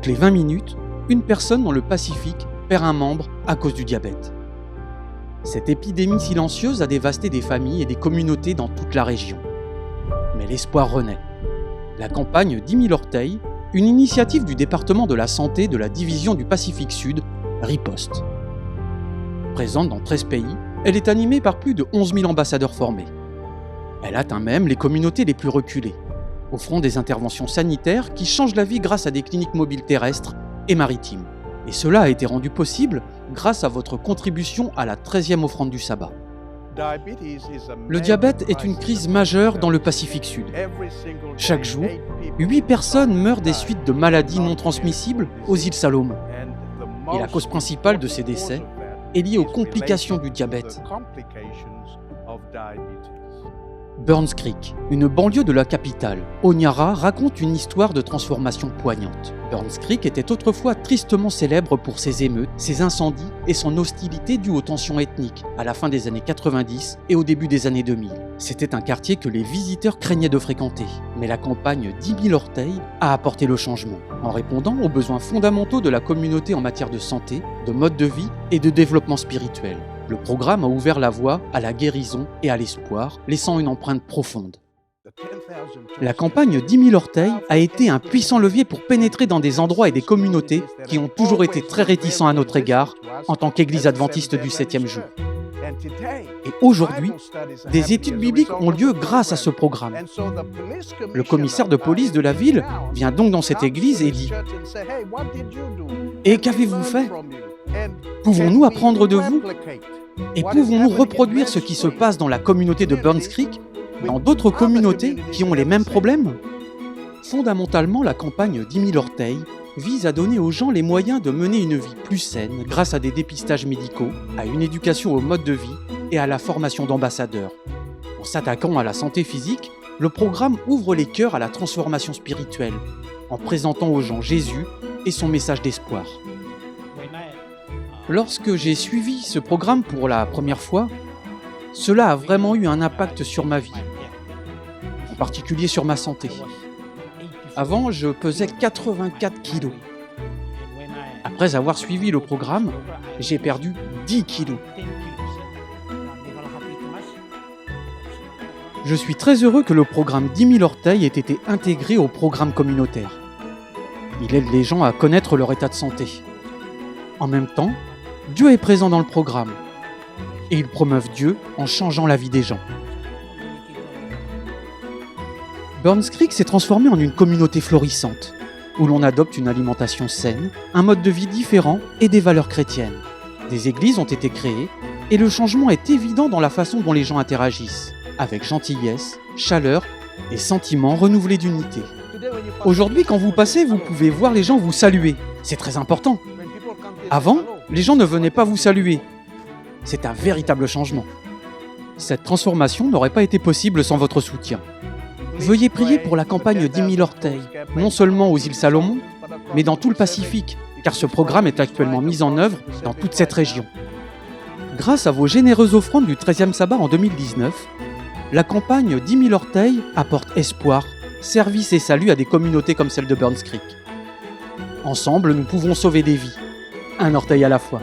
Toutes les 20 minutes, une personne dans le Pacifique perd un membre à cause du diabète. Cette épidémie silencieuse a dévasté des familles et des communautés dans toute la région. Mais l'espoir renaît. La campagne 10 000 orteils, une initiative du département de la santé de la division du Pacifique Sud, riposte. Présente dans 13 pays, elle est animée par plus de 11 000 ambassadeurs formés. Elle atteint même les communautés les plus reculées, offrant des interventions sanitaires qui changent la vie grâce à des cliniques mobiles terrestres et maritimes. Et cela a été rendu possible grâce à votre contribution à la 13e offrande du sabbat. Le diabète est une crise majeure dans le Pacifique Sud. Chaque jour, 8 personnes meurent des suites de maladies non transmissibles aux îles Salomon. Et la cause principale de ces décès est liée aux complications du diabète. Burns Creek, une banlieue de la capitale, Honiara, raconte une histoire de transformation poignante. Burns Creek était autrefois tristement célèbre pour ses émeutes, ses incendies et son hostilité due aux tensions ethniques à la fin des années 90 et au début des années 2000. C'était un quartier que les visiteurs craignaient de fréquenter, mais la campagne 10 000 orteils a apporté le changement, en répondant aux besoins fondamentaux de la communauté en matière de santé, de mode de vie et de développement spirituel. Le programme a ouvert la voie à la guérison et à l'espoir, laissant une empreinte profonde. La campagne 10 000 orteils a été un puissant levier pour pénétrer dans des endroits et des communautés qui ont toujours été très réticents à notre égard en tant qu'Église adventiste du 7e jour. Et aujourd'hui, des études bibliques ont lieu grâce à ce programme. Le commissaire de police de la ville vient donc dans cette église et dit « Et qu'avez-vous fait ? Pouvons-nous apprendre de vous ? Et pouvons-nous reproduire ce qui se passe dans la communauté de Burns Creek, dans d'autres communautés qui ont les mêmes problèmes ?» Fondamentalement, la campagne 10 000 orteils vise à donner aux gens les moyens de mener une vie plus saine grâce à des dépistages médicaux, à une éducation au mode de vie et à la formation d'ambassadeurs. En s'attaquant à la santé physique, le programme ouvre les cœurs à la transformation spirituelle, en présentant aux gens Jésus et son message d'espoir. Lorsque j'ai suivi ce programme pour la première fois, cela a vraiment eu un impact sur ma vie, en particulier sur ma santé. Avant, je pesais 84 kilos. Après avoir suivi le programme, j'ai perdu 10 kilos. Je suis très heureux que le programme 10 000 orteils ait été intégré au programme communautaire. Il aide les gens à connaître leur état de santé. En même temps, Dieu est présent dans le programme et ils promeuvent Dieu en changeant la vie des gens. Burns Creek s'est transformé en une communauté florissante, où l'on adopte une alimentation saine, un mode de vie différent et des valeurs chrétiennes. Des églises ont été créées et le changement est évident dans la façon dont les gens interagissent, avec gentillesse, chaleur et sentiment renouvelé d'unité. Aujourd'hui, quand vous passez, vous pouvez voir les gens vous saluer. C'est très important. Avant, les gens ne venaient pas vous saluer. C'est un véritable changement. Cette transformation n'aurait pas été possible sans votre soutien. Veuillez prier pour la campagne 10 000 orteils, non seulement aux îles Salomon, mais dans tout le Pacifique, car ce programme est actuellement mis en œuvre dans toute cette région. Grâce à vos généreuses offrandes du 13e sabbat en 2019, la campagne 10 000 orteils apporte espoir, service et salut à des communautés comme celle de Burns Creek. Ensemble, nous pouvons sauver des vies, un orteil à la fois.